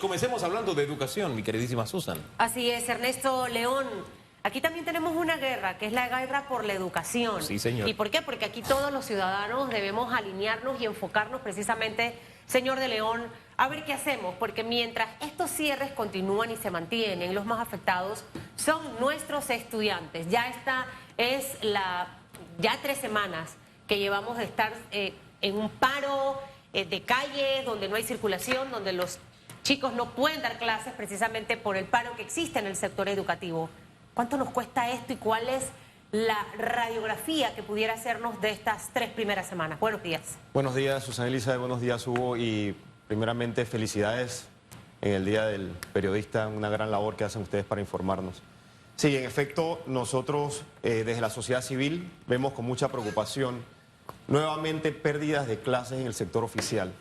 Comencemos hablando de educación, mi queridísima Susan. Así es, Ernesto León. Aquí también tenemos una guerra, que es la guerra por la educación. Sí, señor. ¿Y por qué? Porque aquí todos los ciudadanos debemos alinearnos y enfocarnos precisamente, señor de León, a ver qué hacemos, porque mientras estos cierres continúan y se mantienen, los más afectados son nuestros estudiantes. Ya esta es ya 3 semanas que llevamos de estar en un paro de calle, donde no hay circulación, donde los chicos no pueden dar clases precisamente por el paro que existe en el sector educativo. ¿Cuánto nos cuesta esto y cuál es la radiografía que pudiera hacernos de estas 3 primeras semanas? Buenos días. Buenos días, Susana Elizabeth, buenos días, Hugo, y primeramente felicidades en el Día del Periodista, una gran labor que hacen ustedes para informarnos. Sí, en efecto, nosotros desde la sociedad civil vemos con mucha preocupación nuevamente pérdidas de clases en el sector oficial.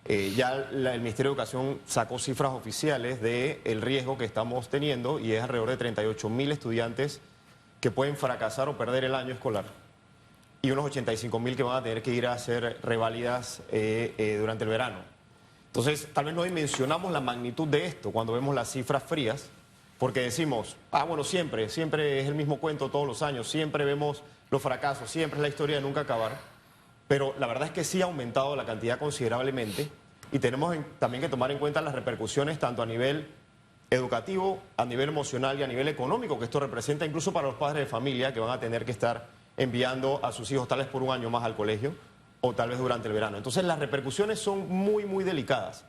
El Ministerio de Educación sacó cifras oficiales del riesgo que estamos teniendo y es alrededor de 38.000 estudiantes que pueden fracasar o perder el año escolar y unos 85.000 que van a tener que ir a hacer reválidas durante el verano. Entonces, tal vez no dimensionamos la magnitud de esto cuando vemos las cifras frías, porque decimos, bueno, siempre es el mismo cuento todos los años, siempre vemos los fracasos, siempre es la historia de nunca acabar. Pero la verdad es que sí ha aumentado la cantidad considerablemente y tenemos también que tomar en cuenta las repercusiones tanto a nivel educativo, a nivel emocional y a nivel económico que esto representa incluso para los padres de familia que van a tener que estar enviando a sus hijos tal vez por un año más al colegio o tal vez durante el verano. Entonces las repercusiones son muy, muy delicadas.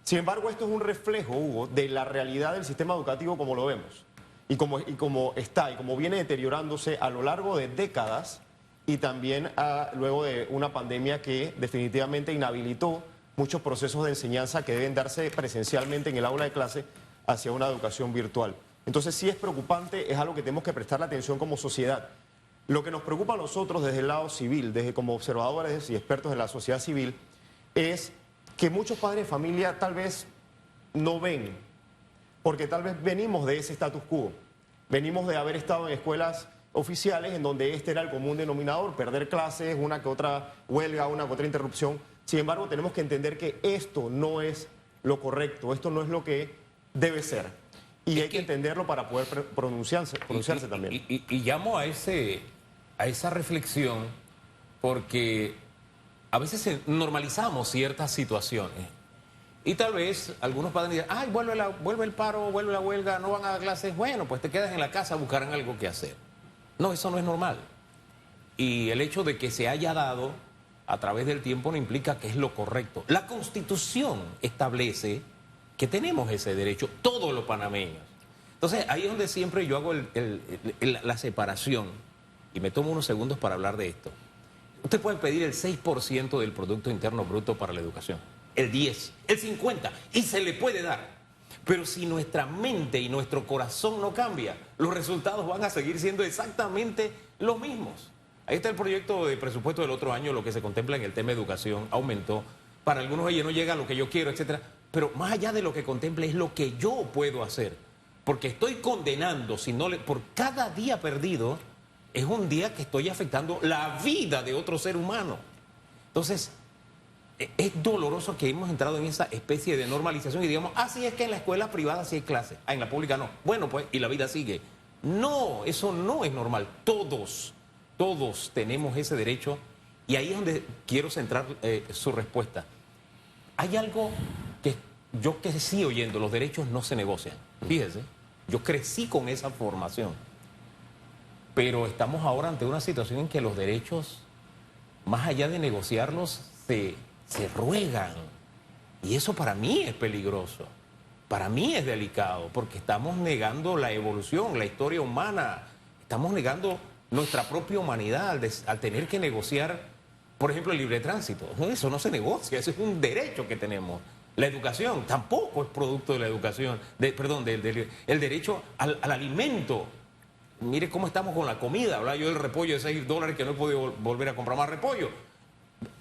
Sin embargo, esto es un reflejo, Hugo, de la realidad del sistema educativo como lo vemos y como viene deteriorándose a lo largo de décadas. Y también luego de una pandemia que definitivamente inhabilitó muchos procesos de enseñanza que deben darse presencialmente en el aula de clase hacia una educación virtual. Entonces sí es preocupante, es algo que tenemos que prestarle atención como sociedad. Lo que nos preocupa a nosotros desde el lado civil, desde como observadores y expertos de la sociedad civil, es que muchos padres de familia tal vez no ven, porque tal vez venimos de ese status quo, venimos de haber estado en escuelas oficiales en donde este era el común denominador, perder clases, una que otra huelga, una que otra interrupción. Sin embargo, tenemos que entender que esto no es lo correcto, esto no es lo que debe ser. Y hay que entenderlo para poder pronunciarse también. Y llamo a esa reflexión porque a veces normalizamos ciertas situaciones. Y tal vez algunos padres dirán, ay, vuelve el paro, vuelve la huelga, no van a dar clases. Bueno, pues te quedas en la casa, buscarán algo que hacer. No, eso no es normal. Y el hecho de que se haya dado a través del tiempo no implica que es lo correcto. La Constitución establece que tenemos ese derecho, todos los panameños. Entonces, ahí es donde siempre yo hago la separación, y me tomo unos segundos para hablar de esto. Usted puede pedir el 6% del Producto Interno Bruto para la educación, el 10%, el 50%, y se le puede dar. Pero si nuestra mente y nuestro corazón no cambia, los resultados van a seguir siendo exactamente los mismos. Ahí está el proyecto de presupuesto del otro año, lo que se contempla en el tema de educación aumentó. Para algunos, oye, no llega a lo que yo quiero, etcétera. Pero más allá de lo que contemple es lo que yo puedo hacer. Porque estoy condenando, por cada día perdido, es un día que estoy afectando la vida de otro ser humano. Entonces, es doloroso que hemos entrado en esa especie de normalización y digamos, sí es que en la escuela privada sí hay clases, en la pública no. Bueno, pues, y la vida sigue. No, eso no es normal. Todos tenemos ese derecho y ahí es donde quiero centrar su respuesta. Hay algo que yo crecí oyendo, los derechos no se negocian. Fíjese, yo crecí con esa formación. Pero estamos ahora ante una situación en que los derechos, más allá de negociarlos, se ruegan. Y eso para mí es peligroso. Para mí es delicado, porque estamos negando la evolución, la historia humana. Estamos negando nuestra propia humanidad al tener que negociar, por ejemplo, el libre tránsito. Eso no se negocia, eso es un derecho que tenemos. La educación tampoco es producto de la educación, el derecho al alimento. Mire cómo estamos con la comida. Hablaba yo del repollo de $6 que no he podido volver a comprar más repollo.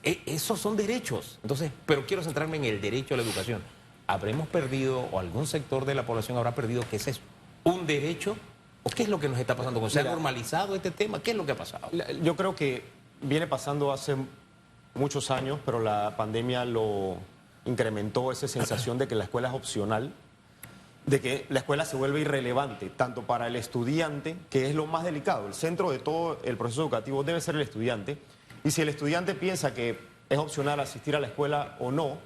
Esos son derechos. Entonces, pero quiero centrarme en el derecho a la educación. ¿Habremos perdido o algún sector de la población habrá perdido que ese es un derecho? ¿O qué es lo que nos está pasando? ¿Se ha normalizado este tema? ¿Qué es lo que ha pasado? Yo creo que viene pasando hace muchos años, pero la pandemia lo incrementó esa sensación de que la escuela es opcional, de que la escuela se vuelve irrelevante, tanto para el estudiante, que es lo más delicado. El centro de todo el proceso educativo debe ser el estudiante, y si el estudiante piensa que es opcional asistir a la escuela o no,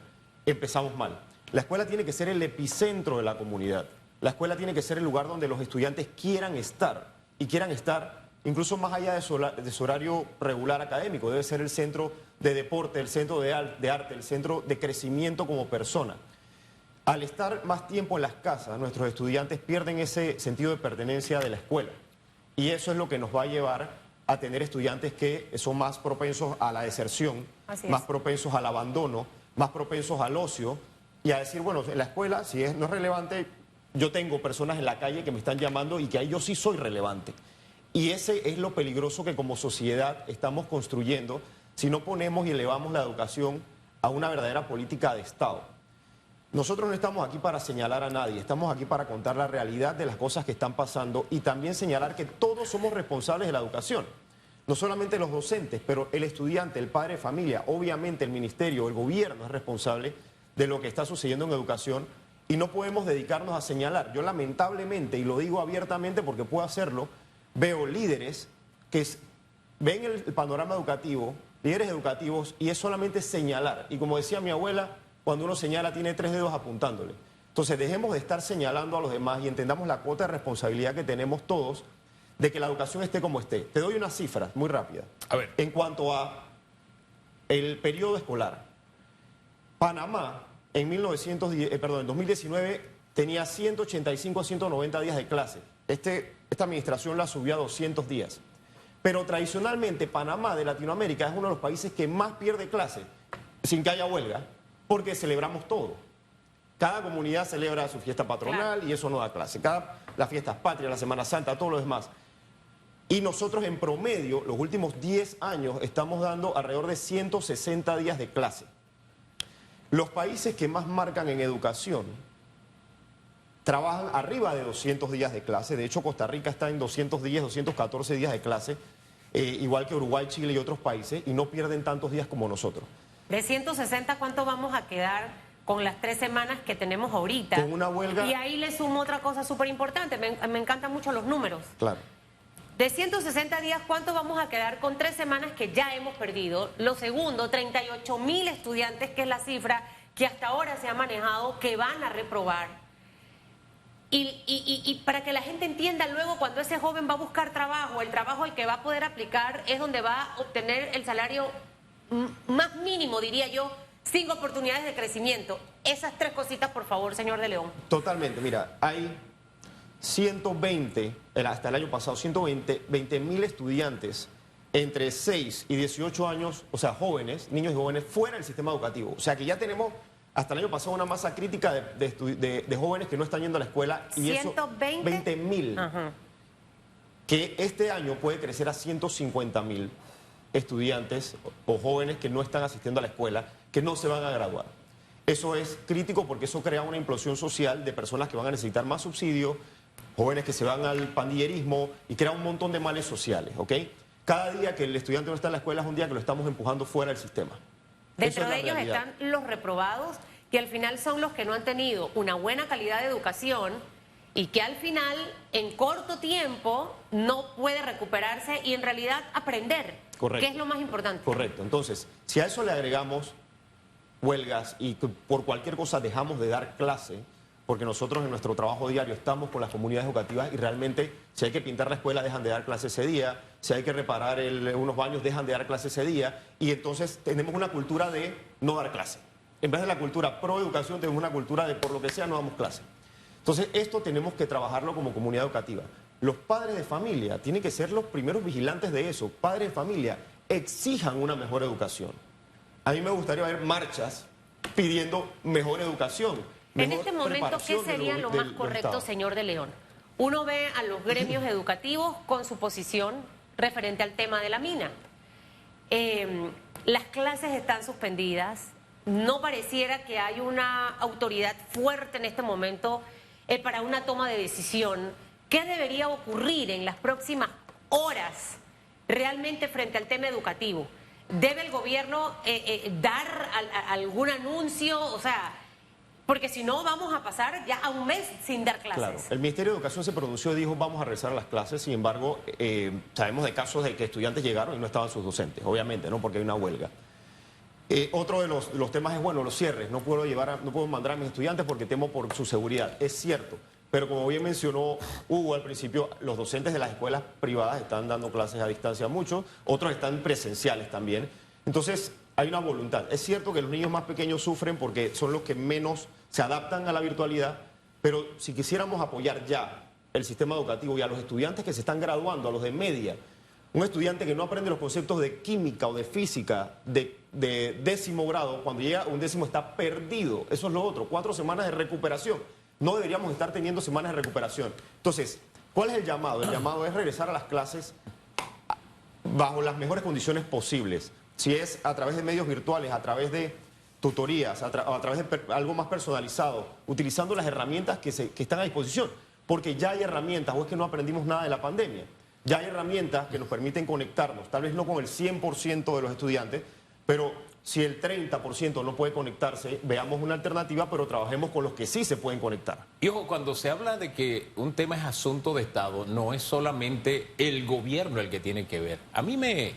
empezamos mal. La escuela tiene que ser el epicentro de la comunidad. La escuela tiene que ser el lugar donde los estudiantes quieran estar, y quieran estar incluso más allá de su horario regular académico. Debe ser el centro de deporte, el centro de arte, el centro de crecimiento como persona. Al estar más tiempo en las casas, nuestros estudiantes pierden ese sentido de pertenencia de la escuela. Y eso es lo que nos va a llevar a tener estudiantes que son más propensos a la deserción, más propensos al abandono, más propensos al ocio, y a decir, bueno, en la escuela, si no es relevante, yo tengo personas en la calle que me están llamando y que ahí yo sí soy relevante. Y ese es lo peligroso que como sociedad estamos construyendo si no ponemos y elevamos la educación a una verdadera política de Estado. Nosotros no estamos aquí para señalar a nadie, estamos aquí para contar la realidad de las cosas que están pasando y también señalar que todos somos responsables de la educación. No solamente los docentes, pero el estudiante, el padre de familia, obviamente el ministerio, el gobierno es responsable de lo que está sucediendo en educación y no podemos dedicarnos a señalar. Yo lamentablemente, y lo digo abiertamente porque puedo hacerlo, veo líderes que ven el panorama educativo, líderes educativos, y es solamente señalar. Y como decía mi abuela, cuando uno señala tiene 3 dedos apuntándole. Entonces dejemos de estar señalando a los demás y entendamos la cuota de responsabilidad que tenemos todos de que la educación esté como esté. Te doy unas cifras muy rápidas. A ver. En cuanto a el periodo escolar, Panamá en 2019 tenía 185 a 190 días de clase. Esta administración la subió a 200 días. Pero tradicionalmente Panamá de Latinoamérica es uno de los países que más pierde clase sin que haya huelga, porque celebramos todo. Cada comunidad celebra su fiesta patronal y eso no da clase. Las fiestas patrias, la Semana Santa, todo lo demás. Y nosotros en promedio, los últimos 10 años, estamos dando alrededor de 160 días de clase. Los países que más marcan en educación trabajan arriba de 200 días de clase. De hecho, Costa Rica está en 210, 214 días de clase, igual que Uruguay, Chile y otros países, y no pierden tantos días como nosotros. De 160, ¿cuánto vamos a quedar con las 3 semanas que tenemos ahorita? Con una huelga. Y ahí le sumo otra cosa súper importante, me encantan mucho los números. Claro. De 160 días, ¿cuánto vamos a quedar con 3 semanas que ya hemos perdido? Lo segundo, 38.000 estudiantes, que es la cifra que hasta ahora se ha manejado, que van a reprobar. Y para que la gente entienda luego, cuando ese joven va a buscar trabajo, el trabajo al que va a poder aplicar es donde va a obtener el salario más mínimo, diría yo, 5 oportunidades de crecimiento. Esas 3 cositas, por favor, señor de León. Totalmente, mira, hay 120, hasta el año pasado, 120.000 estudiantes entre 6 y 18 años, o sea, jóvenes, niños y jóvenes, fuera del sistema educativo. O sea, que ya tenemos hasta el año pasado una masa crítica de jóvenes que no están yendo a la escuela. Y 120. Eso, 20.000, que este año puede crecer a 150.000 estudiantes o jóvenes que no están asistiendo a la escuela, que no se van a graduar. Eso es crítico porque eso crea una implosión social de personas que van a necesitar más subsidios, jóvenes que se van al pandillerismo y crea un montón de males sociales, ¿ok? Cada día que el estudiante no está en la escuela es un día que lo estamos empujando fuera del sistema. Dentro de ellos están los reprobados, que al final son los que no han tenido una buena calidad de educación y que al final, en corto tiempo, no puede recuperarse y en realidad aprender. Correcto. Que es lo más importante. Correcto. Entonces, si a eso le agregamos huelgas y que por cualquier cosa dejamos de dar clase, porque nosotros en nuestro trabajo diario estamos con las comunidades educativas y realmente si hay que pintar la escuela dejan de dar clase ese día, si hay que reparar unos baños dejan de dar clase ese día, y entonces tenemos una cultura de no dar clase. En vez de la cultura pro educación tenemos una cultura de por lo que sea no damos clase. Entonces esto tenemos que trabajarlo como comunidad educativa. Los padres de familia tienen que ser los primeros vigilantes de eso. Padres de familia, exijan una mejor educación. A mí me gustaría ver marchas pidiendo mejor educación. En este momento, ¿qué sería lo más correcto, señor de León? Uno ve a los gremios educativos con su posición referente al tema de la mina. Las clases están suspendidas. No pareciera que hay una autoridad fuerte en este momento para una toma de decisión. ¿Qué debería ocurrir en las próximas horas realmente frente al tema educativo? ¿Debe el gobierno dar algún anuncio? O sea, porque si no vamos a pasar ya a un mes sin dar clases. Claro, el Ministerio de Educación se pronunció y dijo vamos a regresar a las clases, sin embargo, sabemos de casos de que estudiantes llegaron y no estaban sus docentes, obviamente, ¿no? Porque hay una huelga. Otro de los temas es, bueno, los cierres, no puedo mandar a mis estudiantes porque temo por su seguridad, es cierto, pero como bien mencionó Hugo al principio, los docentes de las escuelas privadas están dando clases a distancia mucho, otros están presenciales también, entonces hay una voluntad. Es cierto que los niños más pequeños sufren porque son los que menos se adaptan a la virtualidad, pero si quisiéramos apoyar ya el sistema educativo y a los estudiantes que se están graduando, a los de media, un estudiante que no aprende los conceptos de química o de física de 10º grado, cuando llega a un 10º está perdido. Eso es lo otro, 4 semanas de recuperación. No deberíamos estar teniendo semanas de recuperación. Entonces, ¿cuál es el llamado? El llamado es regresar a las clases bajo las mejores condiciones posibles. Si es a través de medios virtuales, a través de tutorías, a través de algo más personalizado, utilizando las herramientas que están a disposición. Porque ya hay herramientas, o es que no aprendimos nada de la pandemia. Ya hay herramientas que nos permiten conectarnos, tal vez no con el 100% de los estudiantes, pero si el 30% no puede conectarse, veamos una alternativa, pero trabajemos con los que sí se pueden conectar. Y ojo, cuando se habla de que un tema es asunto de Estado, no es solamente el gobierno el que tiene que ver. A mí me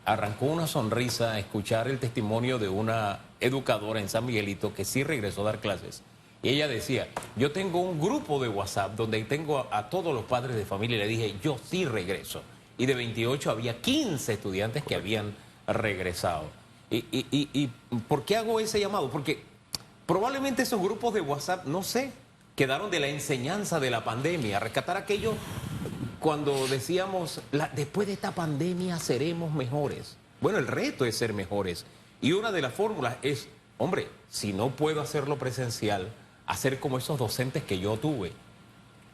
arrancó una sonrisa escuchar el testimonio de una educadora en San Miguelito que sí regresó a dar clases. Y ella decía, yo tengo un grupo de WhatsApp donde tengo a todos los padres de familia y le dije, yo sí regreso. Y de 28 había 15 estudiantes que habían regresado. ¿Y por qué hago ese llamado? Porque probablemente esos grupos de WhatsApp, no sé, quedaron de la enseñanza de la pandemia, rescatar aquello cuando decíamos, después de esta pandemia seremos mejores. Bueno, el reto es ser mejores. Y una de las fórmulas es, hombre, si no puedo hacerlo presencial, hacer como esos docentes que yo tuve.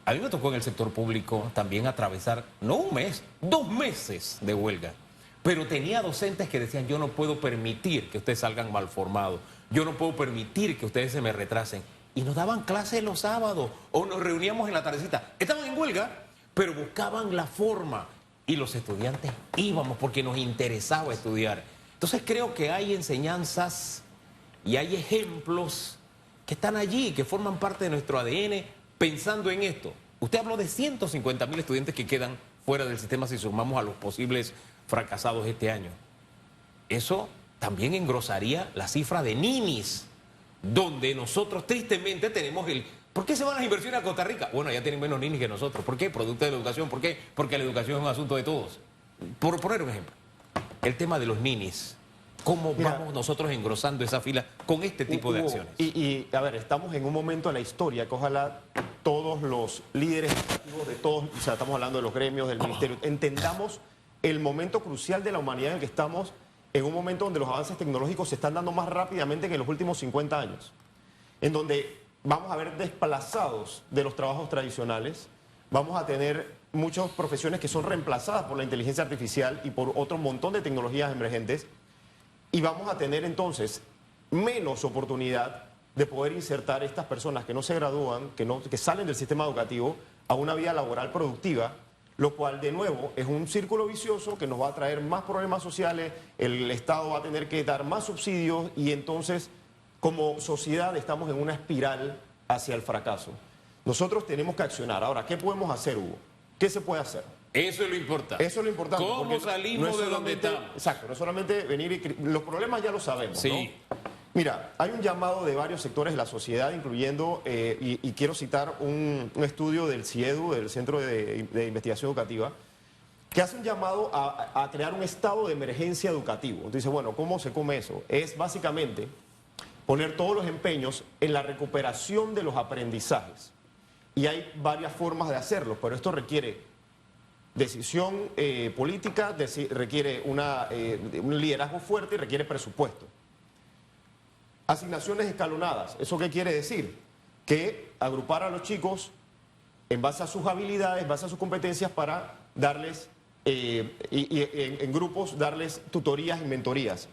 A mí me tocó en el sector público también atravesar, no un mes, 2 meses de huelga. Pero tenía docentes que decían, yo no puedo permitir que ustedes salgan mal formados, yo no puedo permitir que ustedes se me retrasen. Y nos daban clases los sábados o nos reuníamos en la tardecita. Estaban en huelga, pero buscaban la forma. Y los estudiantes íbamos porque nos interesaba estudiar. Entonces creo que hay enseñanzas y hay ejemplos que están allí, que forman parte de nuestro ADN, pensando en esto. Usted habló de 150.000 estudiantes que quedan fuera del sistema si sumamos a los posibles fracasados este año. Eso también engrosaría la cifra de ninis, donde nosotros tristemente tenemos el... ¿Por qué se van las inversiones a Costa Rica? Bueno, ya tienen menos ninis que nosotros. ¿Por qué? Producto de la educación. ¿Por qué? Porque la educación es un asunto de todos. Por poner un ejemplo, el tema de los ninis. ¿Cómo vamos nosotros engrosando esa fila con este tipo de acciones? Y a ver, estamos en un momento en la historia que ojalá todos los líderes educativos de todos, o sea, estamos hablando de los gremios, del ministerio, entendamos el momento crucial de la humanidad en el que estamos, en un momento donde los avances tecnológicos se están dando más rápidamente que en los últimos 50 años, en donde vamos a ver desplazados de los trabajos tradicionales, vamos a tener muchas profesiones que son reemplazadas por la inteligencia artificial y por otro montón de tecnologías emergentes. Y vamos a tener entonces menos oportunidad de poder insertar estas personas que no se gradúan, que salen del sistema educativo a una vida laboral productiva, lo cual de nuevo es un círculo vicioso que nos va a traer más problemas sociales, el Estado va a tener que dar más subsidios y entonces como sociedad estamos en una espiral hacia el fracaso. Nosotros tenemos que accionar. Ahora, ¿qué podemos hacer, Hugo? ¿Qué se puede hacer? Eso es lo importante. Eso es lo importante. ¿Cómo salimos de donde estamos? Exacto, no es solamente venir y... Los problemas ya los sabemos, sí, ¿no? Mira, hay un llamado de varios sectores de la sociedad, incluyendo, y quiero citar un estudio del CIEDU, del Centro de Investigación Educativa, que hace un llamado a crear un estado de emergencia educativo. Entonces, bueno, ¿cómo se come eso? Es básicamente poner todos los empeños en la recuperación de los aprendizajes. Y hay varias formas de hacerlo, pero esto requiere decisión política, requiere un liderazgo fuerte y requiere presupuesto. Asignaciones escalonadas. ¿Eso qué quiere decir? Que agrupar a los chicos en base a sus habilidades, en base a sus competencias para darles, en grupos, darles tutorías y mentorías.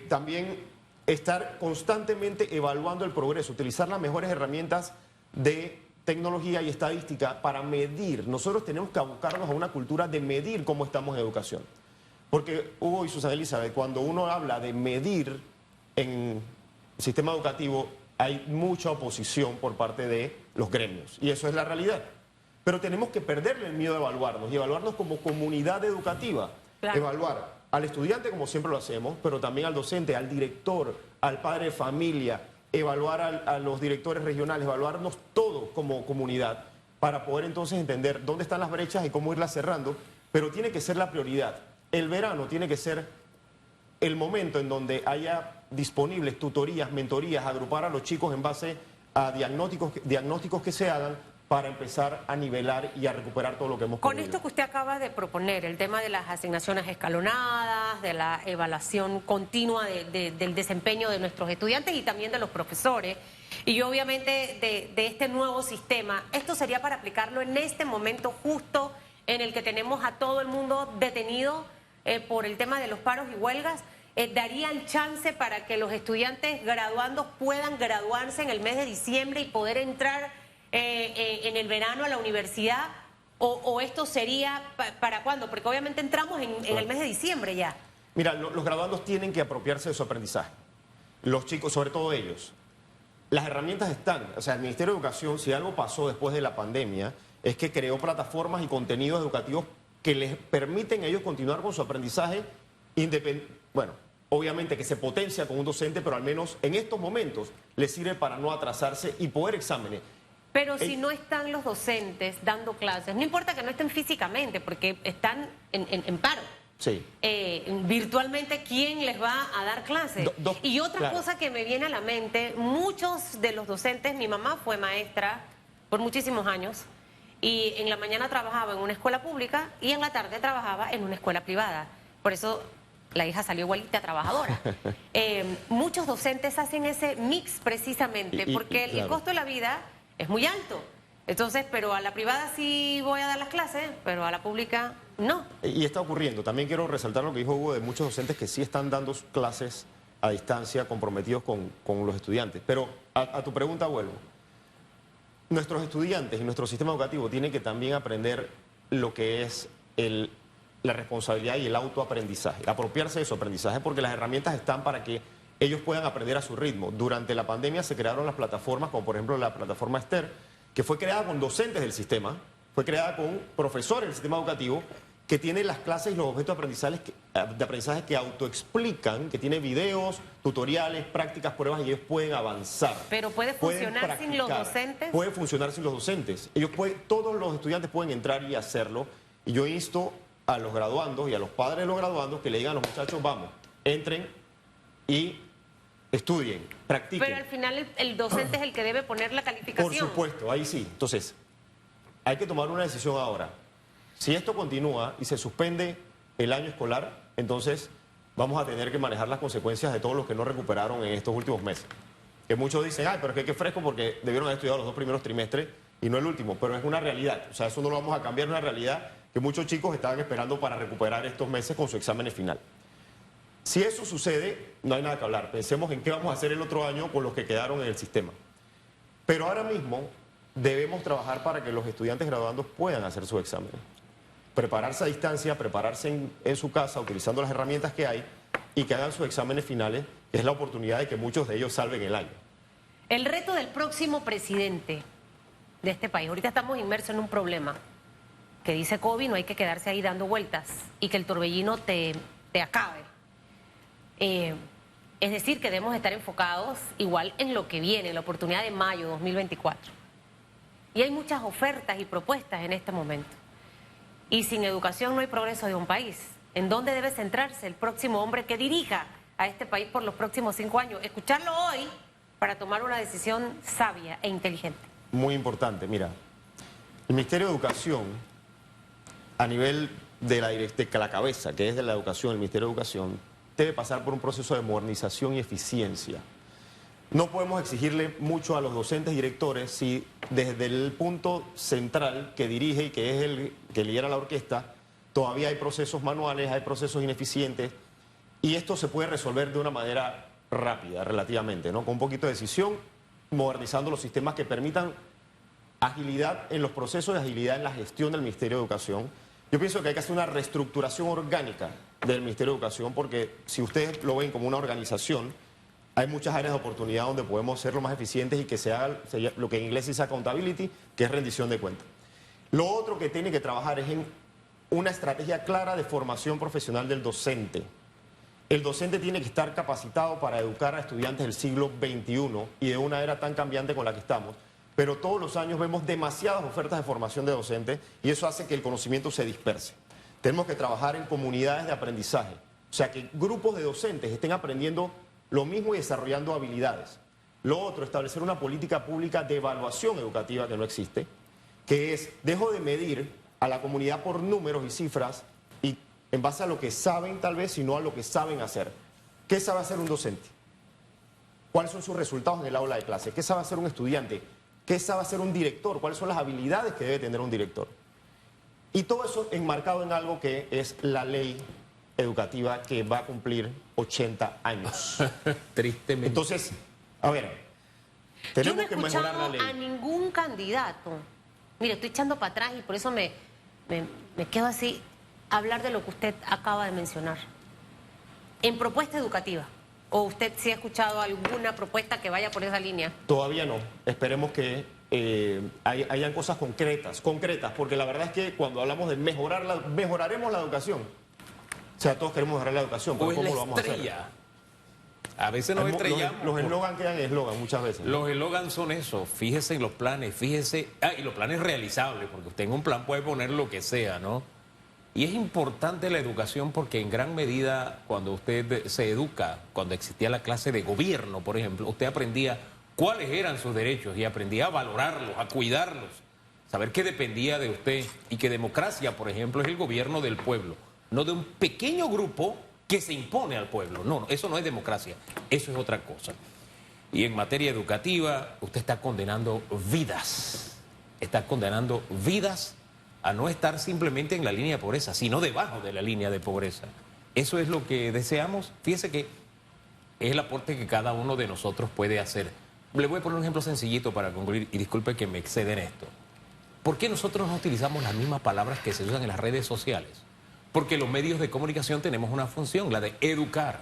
También estar constantemente evaluando el progreso, utilizar las mejores herramientas de tecnología y estadística para medir. Nosotros tenemos que abocarnos a una cultura de medir cómo estamos en educación. Porque, Hugo y Susana Elizabeth, cuando uno habla de medir en el sistema educativo, hay mucha oposición por parte de los gremios. Y eso es la realidad. Pero tenemos que perderle el miedo a evaluarnos y evaluarnos como comunidad educativa. Claro. Evaluar al estudiante como siempre lo hacemos, pero también al docente, al director, al padre de familia, evaluar a los directores regionales, evaluarnos todos como comunidad para poder entonces entender dónde están las brechas y cómo irlas cerrando, pero tiene que ser la prioridad. El verano tiene que ser el momento en donde haya disponibles tutorías, mentorías, agrupar a los chicos en base a diagnósticos que se hagan para empezar a nivelar y a recuperar todo lo que hemos Con perdido. esto que usted acaba de proponer, el tema de las asignaciones escalonadas, de la evaluación continua del desempeño de nuestros estudiantes y también de los profesores, y obviamente de este nuevo sistema, esto sería para aplicarlo en este momento justo en el que tenemos a todo el mundo detenido por el tema de los paros y huelgas. ¿Darían chance para que los estudiantes graduandos puedan graduarse en el mes de diciembre y poder entrar en el verano a la universidad? ¿O esto sería para cuándo? Porque obviamente entramos en el mes de diciembre ya. Mira, los graduandos tienen que apropiarse de su aprendizaje. Los chicos, sobre todo ellos. Las herramientas están. O sea, el Ministerio de Educación, si algo pasó después de la pandemia, es que creó plataformas y contenidos educativos que les permiten a ellos continuar con su aprendizaje independiente. Bueno, obviamente que se potencia con un docente, pero al menos en estos momentos les sirve para no atrasarse y poder exámenes. Pero si no están los docentes dando clases, no importa que no estén físicamente, porque están en paro. Sí. Virtualmente, ¿quién les va a dar clases? Y otra claro. cosa que me viene a la mente, muchos de los docentes, mi mamá fue maestra por muchísimos años, y en la mañana trabajaba en una escuela pública y en la tarde trabajaba en una escuela privada. Por eso la hija salió igualita trabajadora. Muchos docentes hacen ese mix precisamente, porque el claro. costo de la vida es muy alto. Entonces, pero a la privada sí voy a dar las clases, pero a la pública no. Y está ocurriendo. También quiero resaltar lo que dijo Hugo de muchos docentes que sí están dando clases a distancia, comprometidos con los estudiantes. Pero a tu pregunta vuelvo. Nuestros estudiantes y nuestro sistema educativo tienen que también aprender lo que es la responsabilidad y el autoaprendizaje, apropiarse de su aprendizaje, porque las herramientas están para que ellos puedan aprender a su ritmo. Durante la pandemia se crearon las plataformas, como por ejemplo la plataforma Esther, que fue creada con docentes del sistema, fue creada con profesores del sistema educativo, que tiene las clases y los objetos de aprendizaje que autoexplican, que tiene videos, tutoriales, prácticas, pruebas, y ellos pueden avanzar. Pero ¿puede funcionar sin los docentes? Puede funcionar sin los docentes. Todos los estudiantes pueden entrar y hacerlo. Y yo insto a los graduandos y a los padres de los graduandos que le digan a los muchachos, vamos, entren y estudien, practiquen. Pero al final el docente es el que debe poner la calificación. Por supuesto, ahí sí. Entonces, hay que tomar una decisión ahora. Si esto continúa y se suspende el año escolar, entonces vamos a tener que manejar las consecuencias de todos los que no recuperaron en estos últimos meses. Que muchos dicen, ay, pero es que fresco porque debieron haber estudiado los 2 primeros trimestres y no el último, pero es una realidad. O sea, eso no lo vamos a cambiar, es una realidad que muchos chicos estaban esperando para recuperar estos meses con su examen final. Si eso sucede, no hay nada que hablar. Pensemos en qué vamos a hacer el otro año con los que quedaron en el sistema. Pero ahora mismo debemos trabajar para que los estudiantes graduandos puedan hacer sus exámenes. Prepararse a distancia, prepararse en su casa, utilizando las herramientas que hay, y que hagan sus exámenes finales, que es la oportunidad de que muchos de ellos salven el año. El reto del próximo presidente de este país, ahorita estamos inmersos en un problema que dice COVID, no hay que quedarse ahí dando vueltas y que el torbellino te acabe. Es decir, que debemos estar enfocados igual en lo que viene, la oportunidad de mayo 2024. Y hay muchas ofertas y propuestas en este momento. Y sin educación no hay progreso de un país. ¿En dónde debe centrarse el próximo hombre que dirija a este país por los próximos 5 años? Escucharlo hoy para tomar una decisión sabia e inteligente. Muy importante, mira, el Ministerio de Educación, a nivel de la cabeza, que es de la educación, el Ministerio de Educación, debe pasar por un proceso de modernización y eficiencia. No podemos exigirle mucho a los docentes y directores si desde el punto central que dirige y que es el que lidera la orquesta, todavía hay procesos manuales, hay procesos ineficientes, y esto se puede resolver de una manera rápida, relativamente, ¿no? Con un poquito de decisión, modernizando los sistemas que permitan agilidad en los procesos y agilidad en la gestión del Ministerio de Educación, Yo pienso que hay que hacer una reestructuración orgánica del Ministerio de Educación, porque si ustedes lo ven como una organización, hay muchas áreas de oportunidad donde podemos ser lo más eficientes y que se haga lo que en inglés se dice accountability, que es rendición de cuentas. Lo otro que tiene que trabajar es en una estrategia clara de formación profesional del docente. El docente tiene que estar capacitado para educar a estudiantes del siglo XXI y de una era tan cambiante con la que estamos. Pero todos los años vemos demasiadas ofertas de formación de docentes y eso hace que el conocimiento se disperse. Tenemos que trabajar en comunidades de aprendizaje, o sea, que grupos de docentes estén aprendiendo lo mismo y desarrollando habilidades. Lo otro, establecer una política pública de evaluación educativa que no existe, que es, dejo de medir a la comunidad por números y cifras y en base a lo que saben tal vez, sino a lo que saben hacer. ¿Qué sabe hacer un docente? ¿Cuáles son sus resultados en el aula de clase? ¿Qué sabe hacer un estudiante? ¿Qué sabe hacer un director? ¿Cuáles son las habilidades que debe tener un director? Y todo eso enmarcado en algo que es la ley educativa que va a cumplir 80 años. Tristemente. Entonces, a ver, Yo no he tenemos que mejorar la escuchado ley. a ningún candidato. Mire, estoy echando para atrás y por eso me quedo así, hablar de lo que usted acaba de mencionar. En propuesta educativa, ¿o usted sí ha escuchado alguna propuesta que vaya por esa línea? Todavía no. Esperemos que hayan cosas concretas, porque la verdad es que cuando hablamos de mejoraremos la educación. O sea, todos queremos mejorar la educación, pero O es ¿cómo la lo vamos a hacer? estrella. A veces nos estrellamos. Los eslogans quedan en eslogan muchas veces. Los eslogans son eso, fíjese en los planes, fíjese, y los planes realizables, porque usted en un plan puede poner lo que sea, ¿no? Y es importante la educación porque en gran medida cuando usted se educa, cuando existía la clase de gobierno, por ejemplo, usted aprendía cuáles eran sus derechos y aprendía a valorarlos, a cuidarlos, saber qué dependía de usted y que democracia, por ejemplo, es el gobierno del pueblo, no de un pequeño grupo que se impone al pueblo. No, eso no es democracia, eso es otra cosa. Y en materia educativa, usted está condenando vidas a no estar simplemente en la línea de pobreza, sino debajo de la línea de pobreza. Eso es lo que deseamos. Fíjese que es el aporte que cada uno de nosotros puede hacer. Le voy a poner un ejemplo sencillito para concluir, y disculpe que me exceda en esto. ¿Por qué nosotros no utilizamos las mismas palabras que se usan en las redes sociales? Porque los medios de comunicación tenemos una función, la de educar.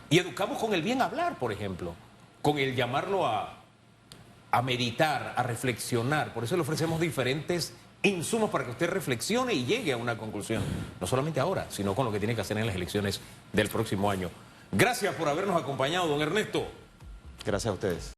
Y educamos con el bien hablar, por ejemplo, con el llamarlo a meditar, a reflexionar. Por eso le ofrecemos diferentes insumos para que usted reflexione y llegue a una conclusión. No solamente ahora, sino con lo que tiene que hacer en las elecciones del próximo año. Gracias por habernos acompañado, don Ernesto. Gracias a ustedes.